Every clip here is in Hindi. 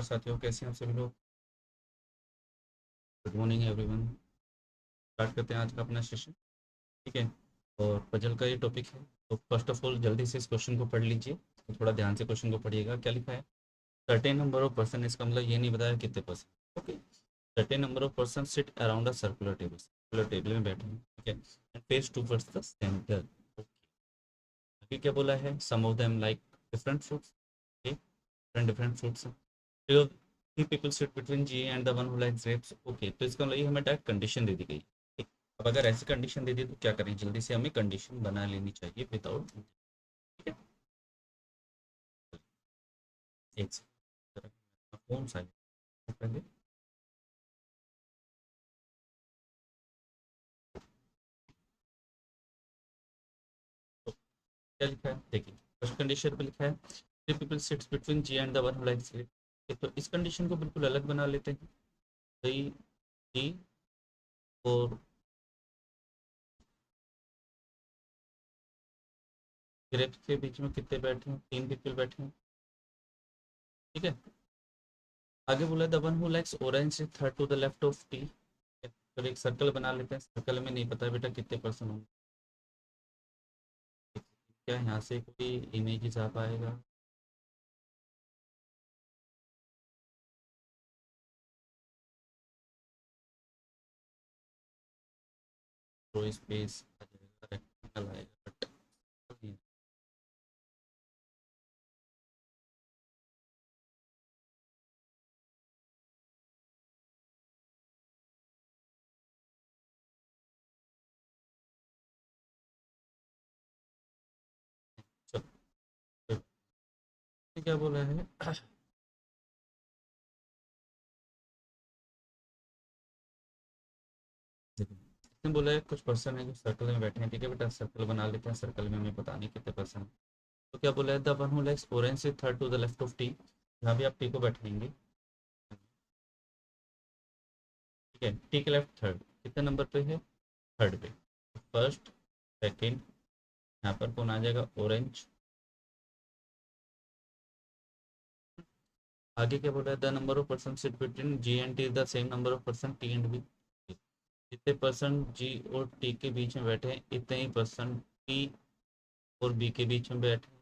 साथियों, कैसे हैं आप सभी लोग। Good morning everyone. स्टार्ट करते हैं आज का अपना सेशन। ठीक है। और पजल का ये टॉपिक है, तो फर्स्ट ऑफ ऑल जल्दी से इस क्वेश्चन को पढ़ लीजिए। तो थोड़ा ध्यान से क्वेश्चन को पढ़िएगा। क्या लिखा है? सर्टेन नंबर ऑफ पर्सन, इसका मतलब ये नहीं बताया कितने person. Okay. Certain number of person sit around a circular table में बैठे हैं। ठीक है। And face towards the centre. आगे क्या बोला है? Some of them like different fruits. Different different fruits. Three people sit between G and the one who likes grapes. Okay, तो इसका मतलब ये हमें डायरेक्ट कंडीशन दे दी गई। ठीक। अब अगर ऐसी कंडीशन दे दी तो क्या करें? जल्दी से हमें कंडीशन बना लेनी चाहिए विदाउट। ठीक है। एक सेकंड, फोन साइलेंट पहले। तो क्या लिखा है देखिए। फर्स्ट कंडीशन पे लिखा है three people sits between G and the one who likes grapes. तो इस कंडीशन को बिल्कुल अलग बना लेते हैं। भाई जी और ग्रेप्स के बीच में कितने बैठे हैं? तीन पीपल बैठे हैं। ठीक है। आगे बोला the one who likes orange third to the left of T. फिर एक सर्कल बना लेते हैं। सर्कल में नहीं पता बेटा कितने परसेंट होंगे। क्या यहाँ से कोई इमेज आ पाएगा? तो स्पेस आ जाएगा, रेक्टेंगल आएगा बट चलो। फिर क्या बोला है? देखो, इसने बोला है कुछ पर्सन है जो सर्कल में बैठे हैं। ठीक है बेटा, सर्कल बना लेते हैं। सर्कल में हमें पता नहीं कितने पर्सन। तो क्या बोला है? The one who likes orange से third to the left of T. यहाँ भी आप टी को बैठाएंगे। ठीक है, टी के लेफ्ट थर्ड कितने नंबर पे है? थर्ड पे। फर्स्ट, सेकेंड, यहाँ पर कौन आ जाएगा? ऑरेंज। आगे क्या बोल रहा है? The number of person sit between G and T is the same number of person T and B. जितने पर्सन जी और टी के बीच में बैठे हैं इतने ही पर्सन टी और बी के बीच में बैठे हैं।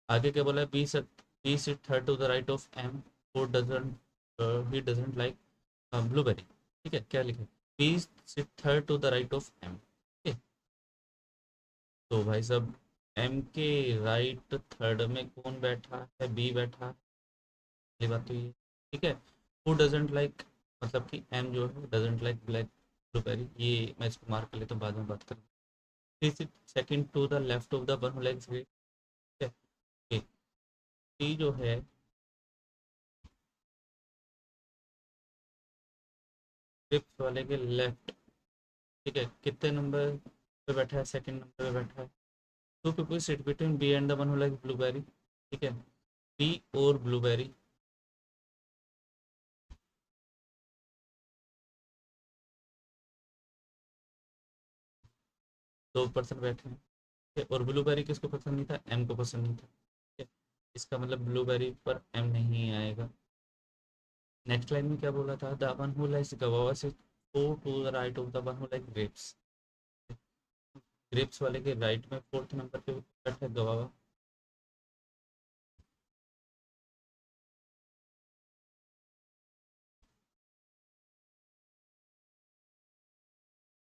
आगे क्या बोला है? B sit third to the right of M और doesn't he doesn't like blueberry. ठीक है, क्या लिखा है? B sit third to the right of M. ठीक है। तो भाई साहब, एम के राइट थर्ड में कौन बैठा है? बी बैठा है। पहली बात तो ये। ठीक है। हु डजेंट लाइक, मतलब कि एम जो है डजेंट लाइक ब्लैक ब्लूबेरी। ये मैं इसको मार्क कर लेता हूँ, बाद में बात करूँ। Second to the left of the one who likes grey. ठीक है। टी जो है फिफ्थ वाले के लेफ्ट। ठीक है, कितने नंबर पे बैठा है? सेकंड नंबर पे बैठा है। Two people sit between B and the one who likes blueberry. ठीक है। बी और ब्लूबेरी, दो पर्सन बैठे हैं। ठीक है, और ब्लूबेरी किसको पसंद नहीं था? एम को पसंद नहीं था। ठीक है। इसका मतलब ब्लूबेरी पर एम नहीं आएगा। नेक्स्ट लाइन में क्या बोला था? The one who likes guava से four to the right of the one who like grapes. Grapes वाले के राइट में फोर्थ नंबर पे बैठा है गवावा।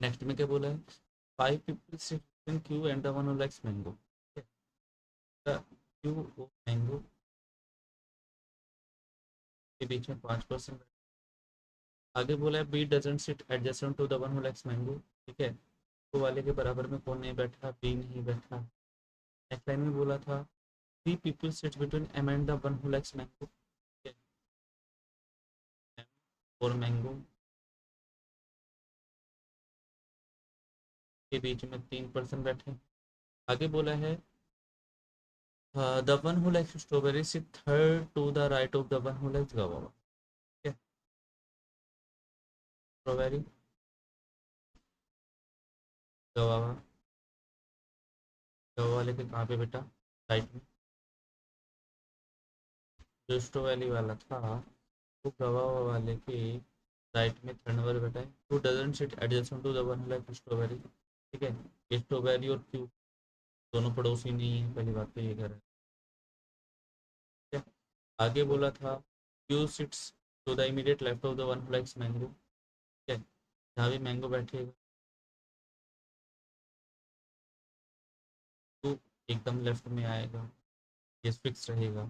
नेक्स्ट में क्या बोला है? Five people sit in Q and the one who likes mango. Q और मैंगो के बीच में पांच पर्सन। आगे बोला है B doesn't sit adjacent to the one who likes mango. ठीक है, तो वाले के बराबर में कौन नहीं बैठा? बी नहीं बैठा। नेक्स्ट लाइन में बोला था three people sit between M and the one who likes mango. M और मैंगो के बीच में तीन पर्सन बैठे हैं। आगे बोला है the one who likes strawberry sit third to the right of the one who likes guava. ठीक है। स्ट्रॉबेरी, गवावा। गवावा लेके कहाँ पे बेटा? राइट में। जो स्ट्रॉबेरी वाला था वो गवावा वाले के राइट में थर्ड नंबर बैठा है। T doesn't sit adjacent to the one like strawberry. ठीक है, स्ट्रॉबेरी और क्यू दोनों पड़ोसी नहीं है, पहली बात तो ये कर रहा है। ठीक है? आगे बोला था Q sits to the immediate left of the one likes mango. ठीक है, जहाँ भी मैंगो बैठेगा तो एकदम लेफ्ट में आएगा, ये फिक्स रहेगा।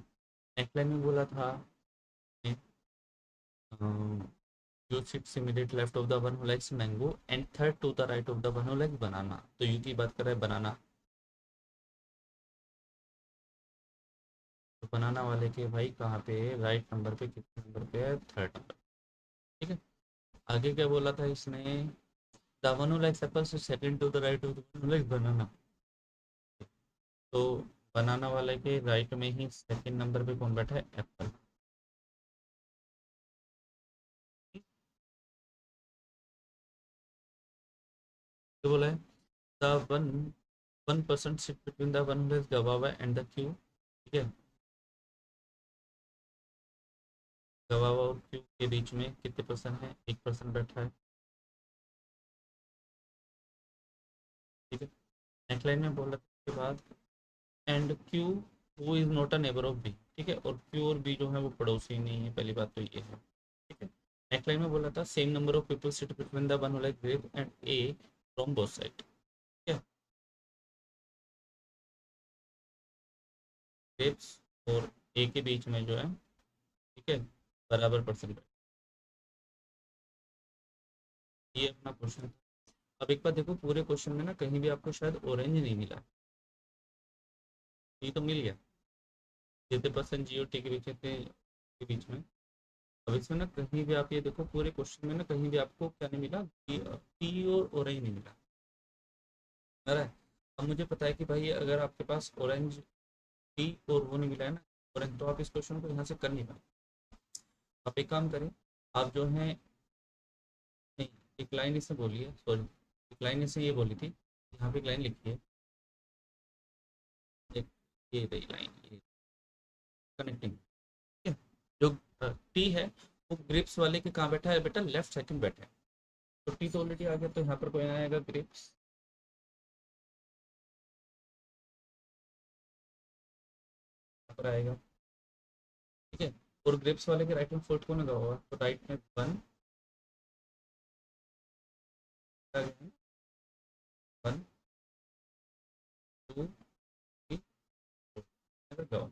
नेकलाइन में बोला था जो sits immediately left of the one who likes mango and third to the right of the one who likes banana. तो यू की बात कर रहा है बनाना, तो बनाना वाले के भाई कहाँ पे है, राइट नंबर पे, कितने नंबर पे है, थर्ड नंबर। ठीक है, आगे क्या बोला था इसने, the one who likes apples is second to the right of the one who likes banana. तो बनाना वाले के राइट में ही सेकंड नंबर पे कौन बैठा है, एप्पल। तो बोला है the one 1% seat between the one who likes गवावा and the Q. ठीक है, गवावा और क्यू के बीच में कितने पर्सन है, 1% बैठा है। ठीक है, नेकलाइन में बोला था के बाद and Q who is not a neighbour of B. ठीक है, और क्यू और बी जो है वो पड़ोसी नहीं है, पहली बात तो ये है। ठीक है, नेकलाइन में बोला था same number of people sit between the one who like grape and A from both side. ठीक है, ग्रेप्स और ए के बीच में जो है, ठीक है, बराबर परसेंट। ये अपना क्वेश्चन। अब एक बार देखो पूरे क्वेश्चन में ना कहीं भी आपको शायद ऑरेंज नहीं मिला, ये तो मिल गया जितने परसेंट जी और टी के बीच के बीच में। अब इसमें ना कहीं भी आप ये देखो पूरे क्वेश्चन में ना कहीं भी आपको क्या नहीं मिला, टी और ऑरेंज नहीं मिला। है ना? अब मुझे पता है कि भाई अगर आपके पास ऑरेंज टी और वो नहीं मिला है ना, ऑरेंज, तो आप इस क्वेश्चन को यहाँ से कर नहीं पाए। आप एक काम करें, आप जो है, नहीं, एक लाइन इससे बोली है, सॉरी, एक लाइन इससे ये बोली थी, यहाँ पे एक लाइन लिखी है, एक ये रही लाइन, ये कनेक्टिंग। ठीक है, जो टी है वो ग्रिप्स वाले के कहाँ बैठा है बेटा, लेफ्ट सेकंड बैठा है। तो टी तो ऑलरेडी आ गया, तो यहाँ पर कोई आएगा ग्रिप्स, यहाँ पर आएगा। ठीक है, और ग्रिप्स वाले के राइट में फोर्थ कौन लगा होगा, तो राइट में one, one, two, three, four,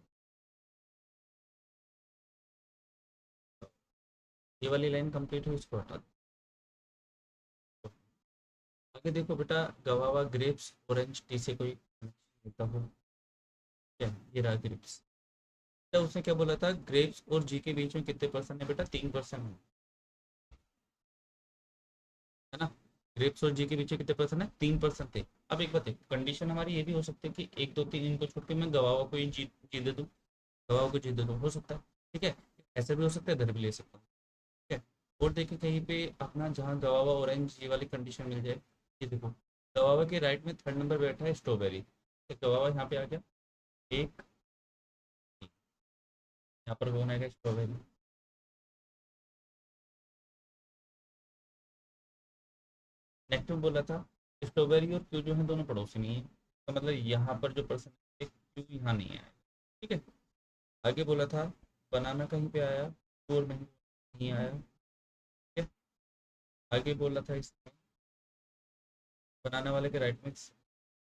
ये वाली लाइन कंप्लीट हुई, इसको हटा दो। आगे देखो बेटा, गवावा ग्रेप्स ऑरेंज टी से कोई होता हो क्या, ये रहा ग्रेप्स। तो उसने क्या बोला था, ग्रेप्स और जी के बीच में कितने परसेंट है बेटा, 3% है। है ना, ग्रेप्स और जी के बीच में कितने परसेंट है, 3% थे। अब एक बात है, कंडीशन हमारी ये भी हो सकती है कि 1 2 3 इनको छोड़ के मैं गवावा को ही जीत दे दूँ, गवावा को जीत दे दूँ, हो सकता है। ठीक है, ऐसा भी हो सकता है, इधर भी ले सकता हूँ। ठीक है, और देखिए कहीं पे अपना जहाँ गवावा ऑरेंज ये वाली कंडीशन मिल जाए, ये देखो गवावा के राइट में थर्ड नंबर बैठा है स्ट्रॉबेरी, तो गवावा यहाँ पे आ गया, एक, यहाँ पर कौन आएगा, स्ट्रॉबेरी। नेक्स्ट में बोला था स्ट्रॉबेरी और क्यू जो है दोनों पड़ोसी नहीं है, तो मतलब यहाँ पर जो पर्सन है क्यू यहाँ नहीं आया। ठीक है, आगे बोला था बनाना कहीं पे आया, क्यू और नहीं आया। ठीक है, आगे बोला था इसमें बनाना वाले के राइट में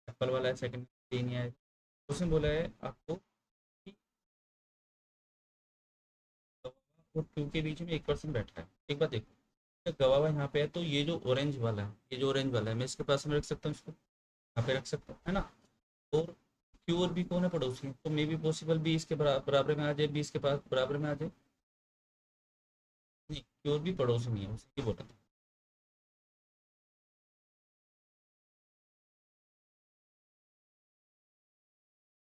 एप्पल वाला है, सेकंड नहीं आया। उसने बोला है आपको कि गवावा और क्यू के बीच में 1% बैठा है। एक बात देखो, अगर गवावा यहाँ पे है तो ये जो ऑरेंज वाला है, ये जो ऑरेंज वाला है, मैं इसके पास में रख सकता हूँ, इसको यहाँ पे रख सकता हूँ, है ना। और क्यू और बी कौन है, पड़ोसी है, तो मे बी पॉसिबल बी इसके बराबर में आ जाए, बी इसके पास बराबर में आ जाए। नहीं, क्यू और बी पड़ोसी नहीं है, उसकी बोला था।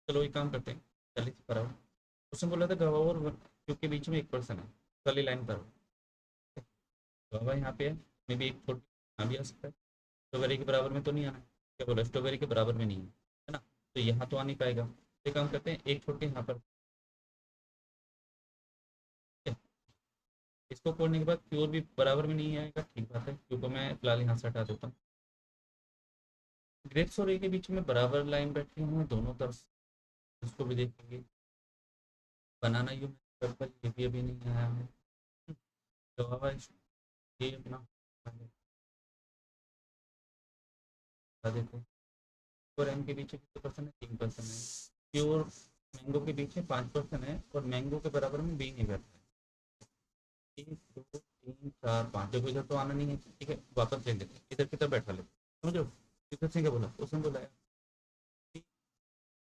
चलो एक काम करते हैं, चलिए बराबर। उसने बोला था गवावा और क्यू के बीच में 1% है, चलिए लाइन पर गवावा यहाँ पे है, मे बी एक छोटी यहाँ भी आ सकता है, स्ट्रॉबेरी के बराबर में तो नहीं आना है, क्या बोला, स्ट्रॉबेरी के बराबर में नहीं है ना, तो यहाँ तो आ नहीं पाएगा। तो काम करते हैं, एक छोटी यहाँ पर इसको खोलने के बाद प्योर भी बराबर में नहीं आएगा, ठीक बात है, क्योंकि मैं फिलहाल यहाँ से हटा देता हूँ। ग्रेप्स और ए के बीच में बराबर लाइन बैठी हुई है दोनों तरफ, इसको भी देखेंगे। बनाना यू पर्पल, ये भी अभी नहीं आया है। जवाब है ये अपना, बता देते हैं। और एम के बीच में कितने परसेंट है, 3% है। प्योर मैंगो के बीच में 5% है, और मैंगो के बराबर में बी नहीं बैठता है। 1 2 3 4 5, देखो इधर तो आना नहीं है, ठीक है, वापस ले लेते हैं, इधर की तरफ बैठा लेते हैं, समझो। किधर से क्या बोला, उसने बोला है कि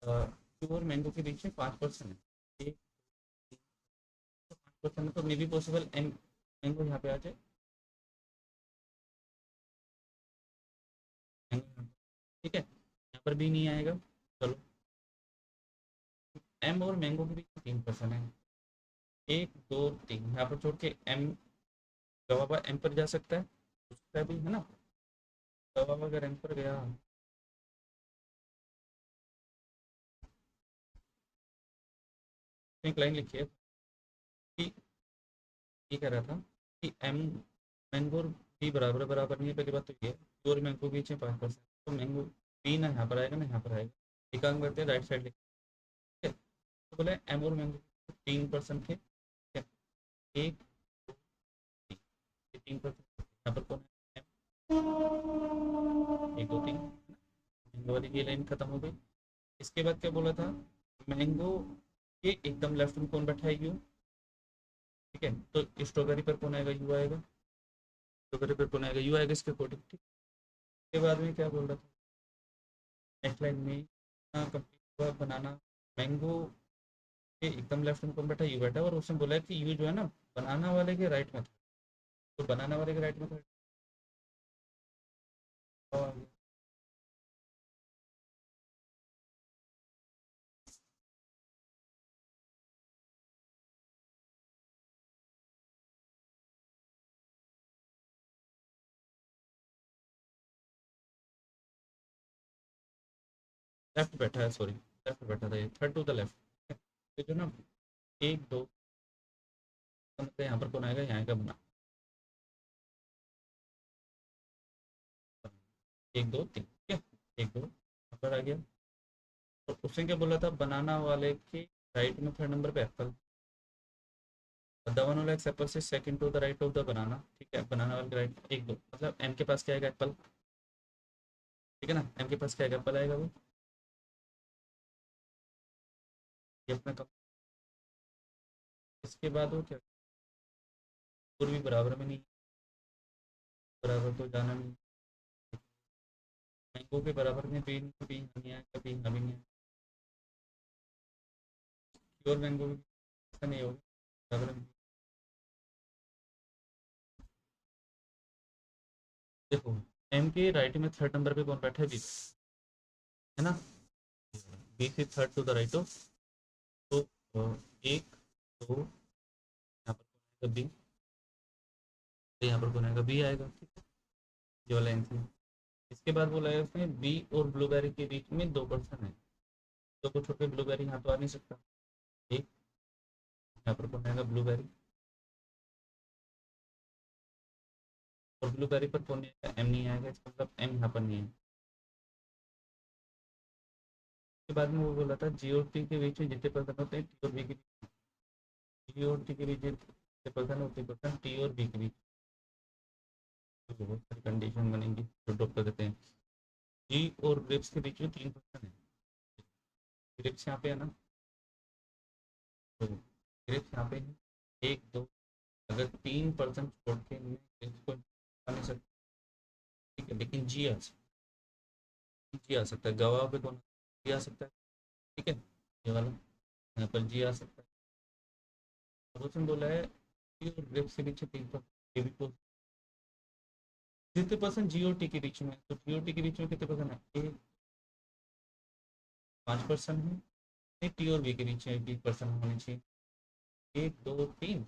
प्योर मैंगो के बीच में 5% है। 5% है, तो may be possible M mango यहाँ पे आ जाए, मैंगो, ठीक है, यहाँ पर भी नहीं आएगा। चलो, एम और मैंगो के बीच में 3% है। 1 2 3 यहाँ पर छोड़ के एम, जवाब एम पर जा सकता है, उसका भी है ना। जवाब अगर एम पर गया, तो एक लाइन लिखिए कि ये कह रहा था कि एम मैंगो और बी बराबर बराबर नहीं है, पहली बात तो ये है। और मैंगो के बीच में 5%, तो मैंगो बी ना यहाँ पर आएगा ना यहाँ पर आएगा। एक काम करते हैं, राइट साइड लिखते हैं, तो बोले एम और मैंगो 3% थे, ठीक है। एक 3%, यहाँ पर कौन है, एक दो तीन, मैंगो वाली ये लाइन खत्म हो गई। इसके बाद क्या बोला था, मैंगो के एकदम लेफ्ट में कौन बैठा है, यू, ठीक है, तो स्ट्रॉबेरी पर कौन आएगा, यू आएगा। स्ट्रॉबेरी पर कौन आएगा, यू आएगा इसके अकॉर्डिंग, ठीक। इसके बाद में क्या बोल रहा था, नेक्स्ट लाइन में कंप्लीट हुआ बनाना, मैंगो के एकदम लेफ्ट में कौन बैठा है, यू बैठा है, और उसने बोला है कि यू जो है ना बनाना वाले के राइट में था, तो बनाना वाले के राइट में था, लेफ्ट बैठा है, सॉरी, लेफ्ट बैठा था, ये थर्ड टू द लेफ्ट, तो जो ना 1 2, मतलब यहाँ पर कौन आएगा, यहाँ आएगा बना, 1 2 3, ठीक है, 1 2 यहाँ पर आ गया। तो उसने क्या बोला था, बनाना वाले के राइट में थर्ड नंबर पे apple, the one who likes apple से second to the right of the banana, ठीक है, बनाना वाले के राइट 1 2, मतलब एम के पास क्या आएगा, एप्पल, ठीक है ना, एम के पास क्या आएगा, एप्पल आएगा वो, ये अपना कम। इसके बाद वो क्या, और भी बराबर में नहीं, बराबर तो जाना नहीं, मैंगो के बराबर में भी नहीं आएगा, भी नहीं आएगा, प्योर मैंगो भी ऐसा नहीं होगा, बराबर में। देखो, एम के राइट में थर्ड नंबर पे कौन बैठा है, बी, है ना, बी से third to the right of, तो 1 2, यहाँ पर कौन आएगा, बी, तो यहाँ पर कौन आएगा, बी आएगा, ठीक है, ये वाला आंसर। इसके बाद बोला है उसने बी और ब्लूबेरी के बीच में 2% है, तो कुछ छोटे ब्लूबेरी यहाँ तो आ नहीं सकता, एक, यहाँ पर कौन आएगा, ब्लूबेरी, और ब्लूबेरी पर कौन नहीं आएगा, एम नहीं आएगा, इसका मतलब एम यहाँ पर नहीं है। उसके बाद में वो बोला था जी और टी के बीच में जितने पर्सन होते हैं, टी और बी के बीच, जी और टी के बीच जितने पर्सन होते हैं, पर्सन टी और बी के बीच, तो बहुत सारी कंडीशन बनेंगी, तो ड्रॉप कर देते हैं। जी और ग्रेप्स के बीच में 3% है, ग्रेप्स यहाँ पे है ना, तो ग्रेप्स यहाँ पे है, 1 2, अगर 3% छोड़ के मैं ग्रेप्स को नहीं सकता, ठीक है, लेकिन जी आ सकता है, गवाह पे कौन, जी आ सकता है, ठीक है, ये वाला यहाँ पर जी आ सकता है। और उसने बोला है जी और ग्रेप्स के बीच में 3%, ये भी कितने परसेंट जी और टी के बीच में, तो जी और टी के बीच में कितने परसेंट है, ए 5% है, नहीं, टी और बी के बीच में 20% होनी चाहिए, 1 2 3,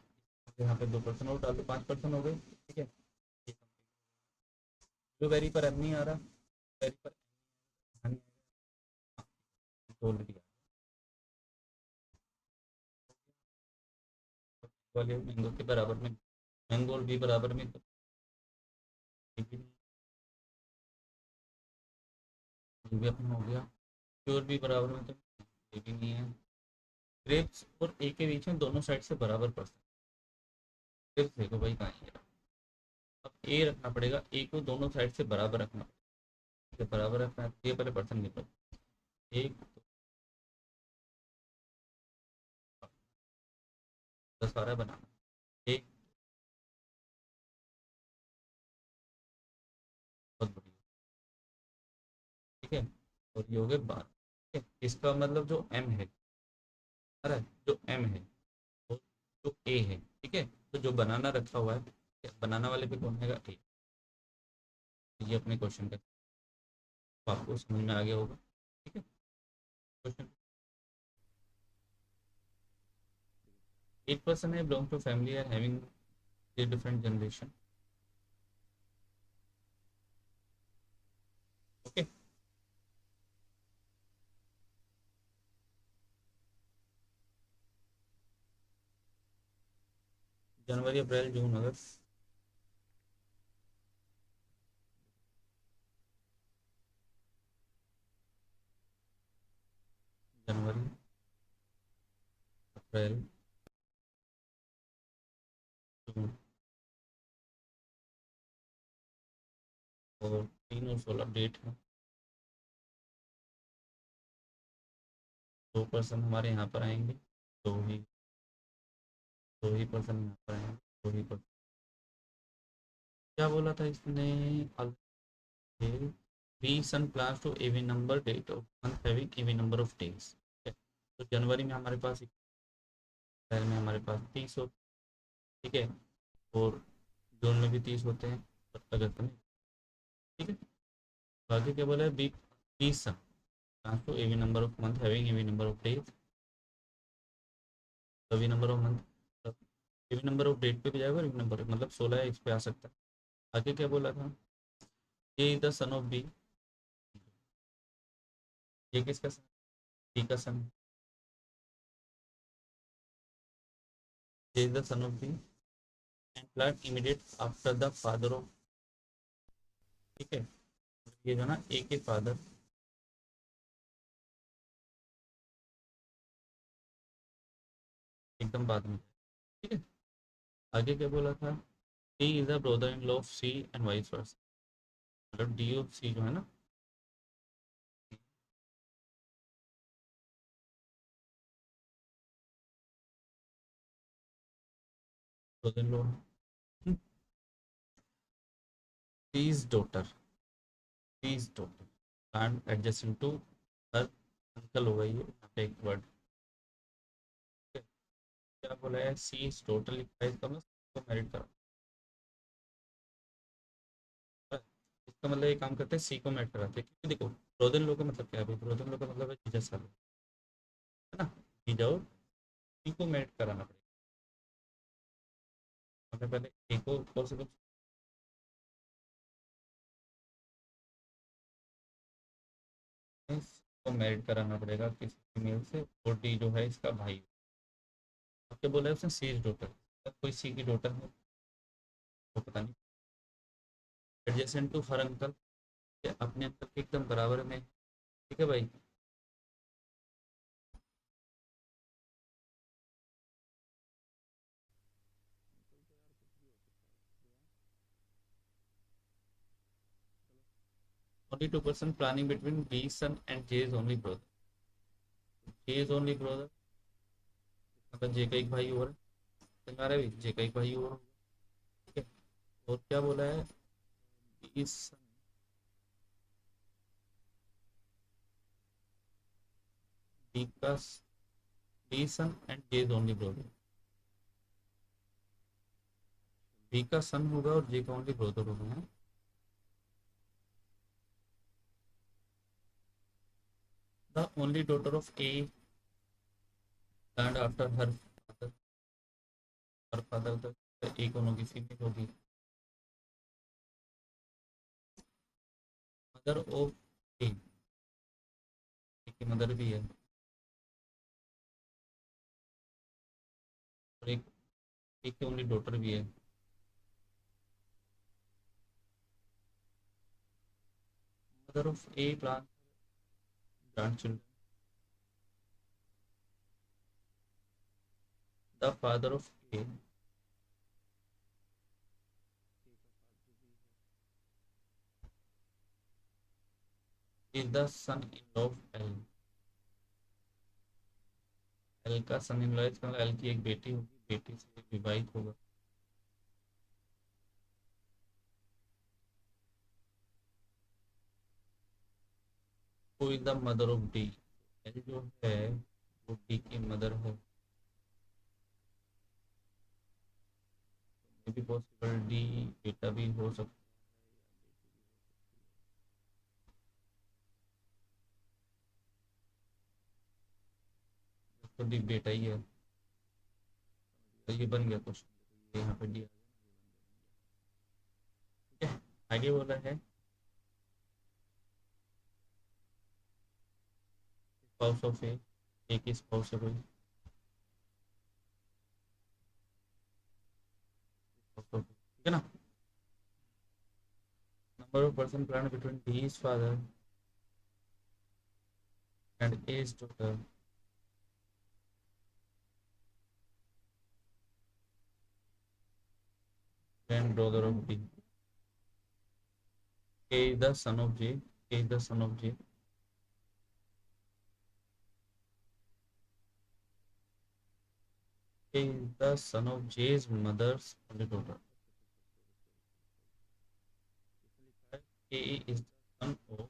यहाँ पे 2% और डाल दो, 5% हो गए, ठीक है। ब्लूबेरी पर एम नहीं आ रहा, ब्लूबेरी पर एम नहीं आ रहा, ऑलरेडी वाले मैंगो के बराबर में मैंगो और बी बराबर में तो ये भी नहीं, ये भी अपना हो गया। प्योर बी बराबर में तो ये भी नहीं है। ग्रेप्स और ए के बीच में दोनों साइड से बराबर परसेंट। ग्रेप्स देखो भाई कहाँ है। अब ए रखना पड़ेगा, ए को दोनों साइड से बराबर रखना पड़ेगा। बराबर रखना है, ये पहले परसेंट निकलो। एक तो सारा बनाना, एक बहुत बढ़िया। ठीक है, और ये हो गए 12। ठीक है, इसका मतलब जो एम है, अरे जो एम है और जो ए है, ठीक है, तो जो बनाना रखा हुआ है, ठीक है, बनाना वाले पे कौन आएगा, ए। ये अपने क्वेश्चन का तो आपको समझ में आ गया होगा। ठीक है, क्वेश्चन 8% है belong to family are having different generation. Okay, January April June August. जनवरी अप्रैल जून और 3 और 16 डेट है। 2% हमारे यहाँ पर आएंगे, दो ही, 2% यहाँ पर आएंगे, 2%। क्या बोला था इसने, B son plans to even number date of month having even number of days. तो जनवरी में हमारे पास, अप्रैल में हमारे पास 30 होते हैं, ठीक है, और जून में भी 30 होते हैं, और अगस्त में। ठीक है, बाकी क्या बोला है, B, B son plans to even number of month having even number of days, even number of month, even number of date पे भी जाएगा, एवी नंबर मतलब 16 है, इस पे आ सकता है। आगे क्या बोला था, ये is the son of B, ये किसका सन, बी का सन, ये is the son of B and plan immediate after the father of. ठीक है, ये जो ना ए के फादर एकदम बाद में। ठीक है, आगे क्या बोला था, D is the brother in law of C and vice versa. मतलब डी ऑफ सी जो है ना, brother in law, C is daughter, C is daughter and adjacent to her uncle होगा ये यहाँ पे एक वर्ड। क्या बोला है, सी इज डॉटर लिखा है, इसका मतलब तो मैरिड करा है। इसका मतलब ये काम करते हैं, सी को मैरिड कराते हैं, क्योंकि देखो ब्रदर इन लॉ का मतलब क्या है भाई, ब्रदर इन लॉ का मतलब है जीजा साले, है ना, जीजा और सी को मैरिड कराना पड़ेगा। हमने पहले ए को पॉसिबल को मैरिड कराना पड़ेगा किसी फीमेल से, और डी जो है इसका भाई। अब क्या बोला है उसने, सी इज डॉटर, कोई सी की डॉटर है, वो पता नहीं, एडजेसेंट टू हर अंकल, अपने अंकल के एकदम बराबर में। ठीक है भाई, 22% planning between B son and J is only brother, J is only brother मतलब जे का एक भाई और है, तुम्हारा भी जे का एक भाई और होगा। ठीक है, और क्या बोला है, बी सन, बी का, B son and J is only brother, B का सन होगा और जे का ओनली ब्रदर होगा। The only daughter of A and after her father, her father तक एक होगी फीमेल होगी, मदर ऑफ ए, एक मदर भी है, और एक, एक ओनली डॉटर भी है। Father of A grand, the father of A is the son in law of L. L का सन इन लॉ, इसका मतलब एल की एक बेटी होगी, बेटी से विवाहित होगा। Who is the mother of D. L जो है वो डी की मदर है। मे बी पॉसिबल डी बेटा भी हो सकता है, तो डी बेटा ही है। तो ये बन गया क्वेश्चन, यहाँ पे डी आ गया। ठीक है, आगे बोला है स्पाउस ऑफ ए, एक ही स्पाउस है कोई, ठीक है ना। Number of person plan between D's father and as daughter, grand brother of D. A is the son of J, A is the son of J, A is the son of J's mother's only daughter। A is the son of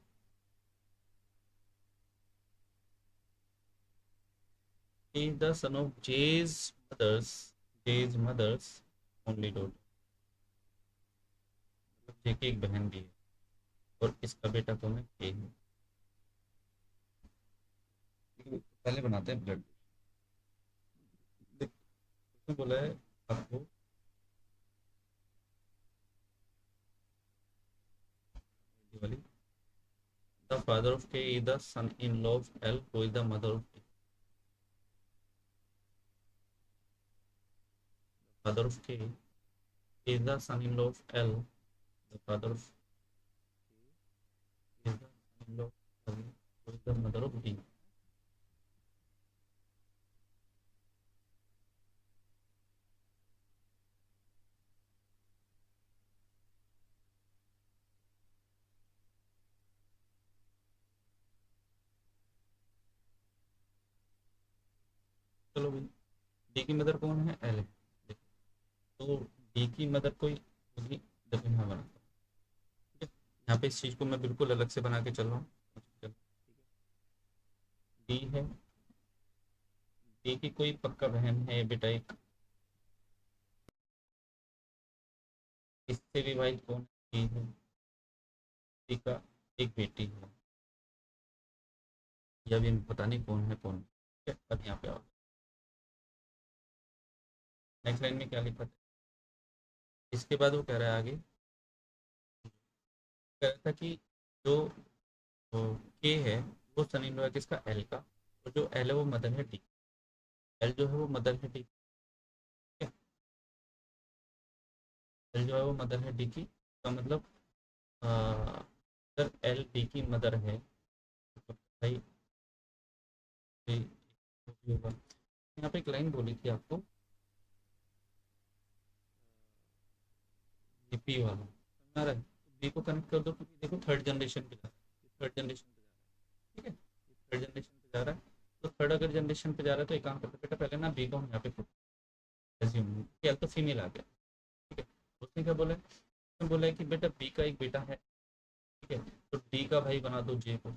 A is the son of J's mother's only daughter। J की एक बहन भी है और इसका बेटा कौन है, A है। पहले बनाते हैं ब्लड। उसने बोला है आपको ये वाली, the father of K is the son-in-law of L, who is the mother of K। Father of K is the son-in-law of L, the father of K is the son-in-law of L, who is the mother of D। चलो भाई, डी की मदर कौन है, एल है। तो डी की मदर कोई होगी, देखो यहाँ बनाता हूँ। ठीक है, यहाँ पे इस चीज को मैं बिल्कुल अलग से बना के चल रहा हूँ। चलो, डी है, डी की कोई पक्का बहन है बेटा एक, इससे विवाहित कौन है, डी है, डी का एक बेटी है, या भी पता नहीं कौन है कौन। ठीक है, अब यहाँ पे आओ, नेक्स्ट लाइन में क्या लिखा था, इसके बाद वो कह रहा है आगे, कह रहा था कि जो के है वो सन इन लॉ है किसका, एल का, और जो एल है वो मदर है डी। एल जो है वो मदर है डी, एल जो है वो मदर है डी की, तो मतलब अगर एल डी की मदर है तो भाई ये भी होगा। यहाँ पे एक लाइन बोली थी आपको, ये पी वाला समझ आ रहा है, बी को कनेक्ट कर दो क्योंकि देखो थर्ड जनरेशन पे जा रहा है, थर्ड जनरेशन पे जा रहा है। ठीक है, थर्ड जनरेशन पे जा रहा है, तो थर्ड अगर जनरेशन पे जा रहा है तो एक काम करते बेटा, पहले ना बी को हम यहाँ पे एज्यूम, एल तो फीमेल आ गया। ठीक है, उसने क्या बोला है, उसने बोला है कि बेटा बी का एक बेटा है, ठीक है, तो डी का भाई बना दो जे को।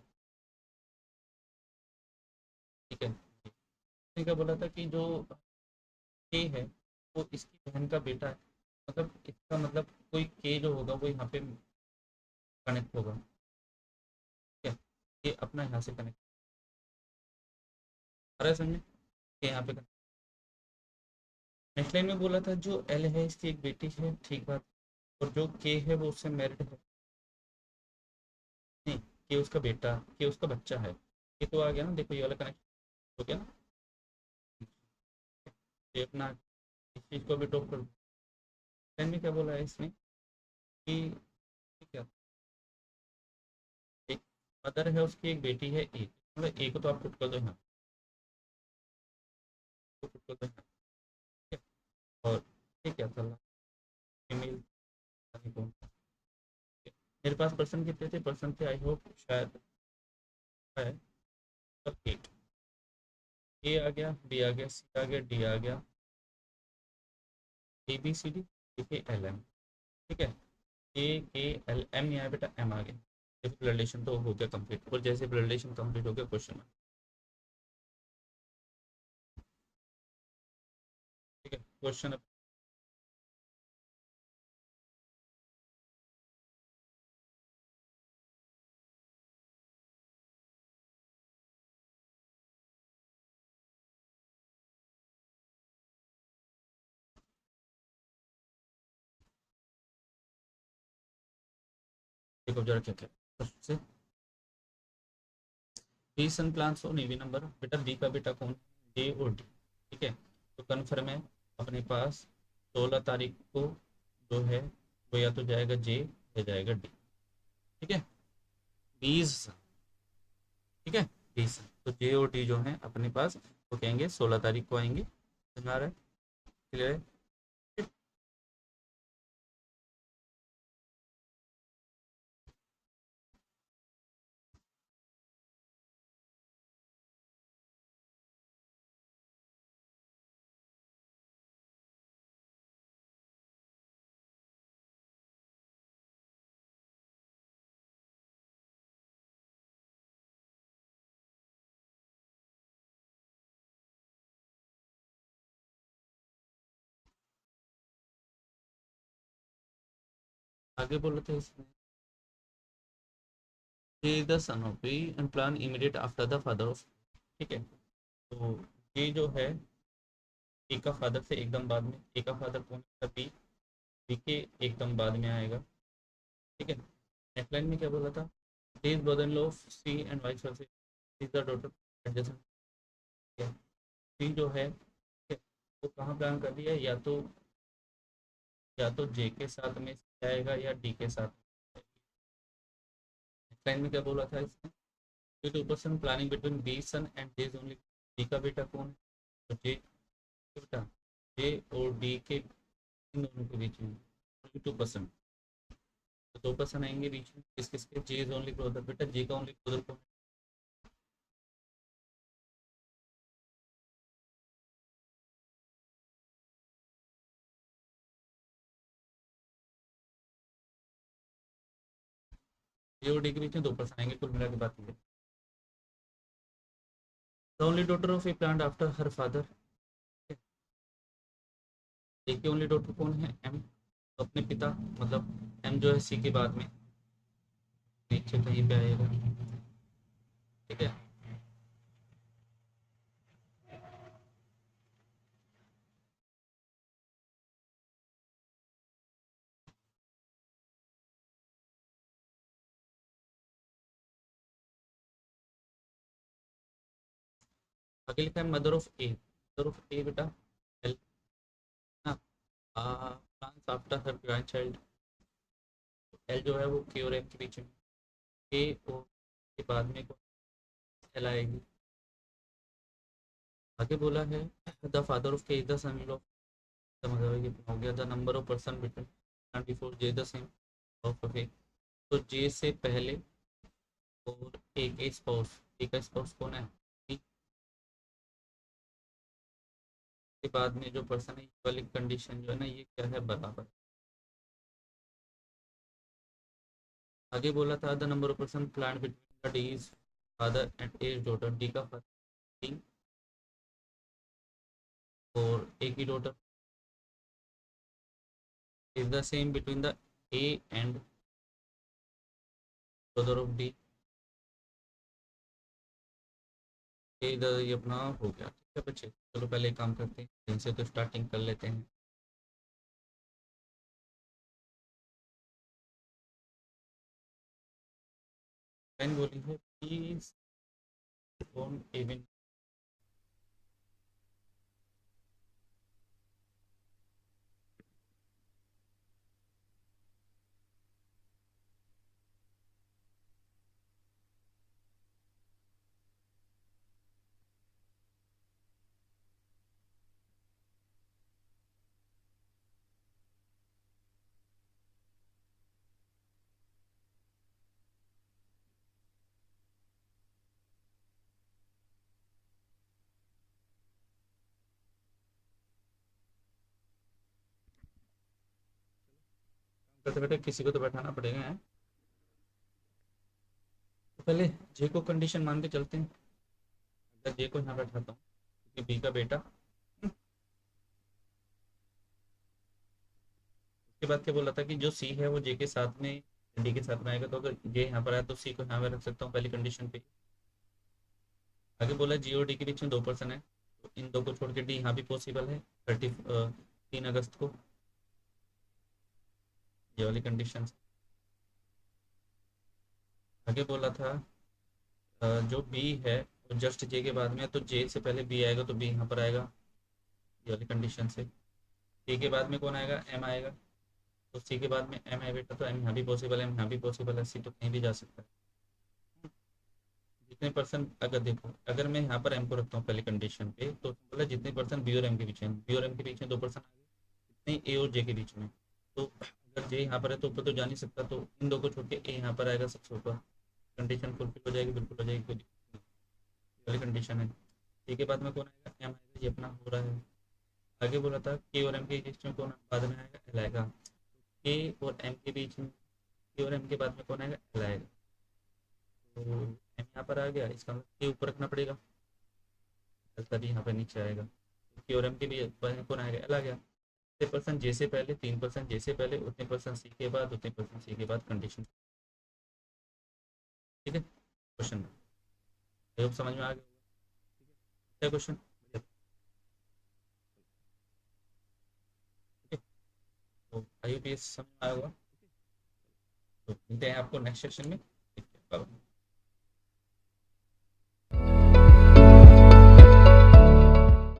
ठीक है, उसने क्या बोला था कि जो के है वो इसकी बहन का बेटा है, मतलब इसका मतलब कोई के जो होगा वो यहाँ पे कनेक्ट होगा। ठीक है, ये अपना यहाँ से कनेक्ट आ रहा है समझे, के यहाँ पे। नेक्स्ट लाइन में बोला था जो एल है इसकी एक बेटी है, ठीक बात, और जो के है वो उससे मैरिड है, नहीं के उसका बेटा, के उसका बच्चा है, ये तो आ गया ना, देखो ये वाला कनेक्ट हो गया ना। ये अपना इस चीज को भी टॉप कर, में क्या बोला है इसने कि क्या, एक मदर है उसकी एक बेटी है एक, मतलब एक तो आप पुट कर दो यहाँ, तो पुट कर दो यहाँ, ठीक है। और ये क्या था, फीमेल कौन, मेरे पास पर्सन कितने थे, पर्सन थे आई होप शायद है सब 8, ए आ गया, बी आ गया, सी आ गया, डी आ गया, ए बी सी डी, ठीक है, एल एम, ठीक है। ए के एल एम यहाँ बेटा एम आ गया, देखो ब्लड रिलेशन तो हो गया कंप्लीट, और जैसे ब्लड रिलेशन कंप्लीट हो गया क्वेश्चन, ठीक है क्वेश्चन। देखो जरा क्या क्या सबसे, बी सन प्लान्स हो नेवी नंबर बेटा, बी का बेटा कौन, जे और डी, ठीक है। तो कन्फर्म है अपने पास 16 तारीख को जो है वो या तो जाएगा जे या जाएगा डी, ठीक है, 20, ठीक है 20। तो जे और डी जो है अपने पास वो कहेंगे 16 तारीख को आएंगे, समझ आ रहा है, क्लियर है। आगे बोले थे इसमें, ये the son of B and plan immediate after the father of, ठीक है। तो ये जो है ए का फादर से एकदम बाद में, ए का फादर कौन है, बी, बी के एकदम बाद में आएगा, ठीक है। नेक्स्ट लाइन में क्या बोला था, is brother in law of C and vice versa, is the daughter adjacent, C जो है ठीक है, वो कहाँ प्लान कर रही है, या तो जे के साथ में जाएगा या डी के साथ। नेक्स्ट लाइन में क्या बोला था इसने, ये 2% planning between B son and J only, D का बेटा कौन है, तो जे बेटा, जे और डी के इन दोनों के बीच में 2%, तो 2% आएंगे बीच में, किस किसके, जे इज ओनली ब्रदर बेटा, जे का ओनली ब्रदर कौन है, जे और डी के बीच में 2% आएंगे, कुल मिला के बात ये, the only daughter of A plant after her father, A की ओनली डॉटर कौन है, एम, तो अपने पिता, मतलब एम जो है सी के बाद में नीचे कहीं पे आएगा, ठीक है। आगे लिखा है mother of A, mother of A बेटा एल ना, plans after her grandchild, L जो है वो के और एम के बीच में, के और के बाद में कौन एल आएगी। आगे बोला है the father of K is the son of, मतलब ये हो गया the number of person between before J the same of A, तो जे से पहले और ए के स्पाउस, ए का स्पाउस कौन है, बी के बाद में जो पर्सन है, ये वाली कंडीशन जो है ना ये क्या है, बराबर। आगे बोला था the number of person plan between the D's father and as daughter, D का फादर 3 और ए की daughter is the same between the A and brother of D, ये अपना हो गया, ठीक है बच्चे, चलो पहले एक काम करते हैं, इनसे तो स्टार्टिंग कर लेते हैं। लाइन बोली है प्लीज ऑन इवन, बैठे बैठे किसी को तो बैठाना पड़ेगा है। तो पहले जे को कंडीशन मान के चलते हैं। अगर जे को यहाँ बैठाता हूँ क्योंकि बी का बेटा, उसके बाद क्या बोला था कि जो सी है वो जे के साथ में डी के साथ में आएगा, तो अगर जे यहाँ पर आया तो सी को यहाँ पे रख सकता हूँ पहली कंडीशन पे। आगे बोला जी और डी के बीच में 2% है, तो इन दो को छोड़ के डी यहाँ भी पॉसिबल है 3 अगस्त को, ये वाली कंडीशन। आगे बोला था जो बी है वो जस्ट जे के बाद में है, तो जे से पहले बी आएगा तो बी यहाँ पर आएगा, ये वाली कंडीशन से। ए के बाद में कौन आएगा, एम आएगा, तो सी के बाद में एम है बेटा, तो एम यहाँ भी पॉसिबल है, एम यहाँ भी पॉसिबल है, सी तो कहीं भी जा सकता है। जितने परसेंट, अगर देखो अगर मैं यहाँ पर एम को रखता हूँ पहली कंडीशन पे, तो बोला जितने परसेंट बी और एम के बीच में, बी और एम के बीच में 2% आ गए, इतने ए और जे के बीच में। तो अगर जे यहाँ पर है तो ऊपर तो जा नहीं सकता, तो इन दो को छोड़ के ए यहाँ पर आएगा सबसे ऊपर, कंडीशन फुलफिल हो जाएगी, बिल्कुल हो जाएगी, कोई दिक्कत नहीं। ये वाली कंडीशन है। सी के बाद में कौन आएगा, एम आएगा, ये अपना हो रहा है। आगे बोला था के और एम के बीच में कौन बाद में आएगा, एल आएगा। के और एम के बीच में, के और एम के बाद में कौन आएगा, एल आएगा। तो एम यहाँ पर आ गया, इसका मतलब के ऊपर रखना पड़ेगा, एल तभी यहाँ पर नीचे आएगा। के और एम के बीच में कौन आएगा, एल आ गया। 3% जे से पहले, 3% जे से पहले, उतने परसेंट सी के बाद, उतने परसेंट सी के बाद कंडीशन। ठीक है, क्वेश्चन समझ में आ गया। क्या क्वेश्चन, ठीक है। तो आई समझ में आया होगा। तो मिलते हैं आपको नेक्स्ट सेशन में। ठीक है, बाय।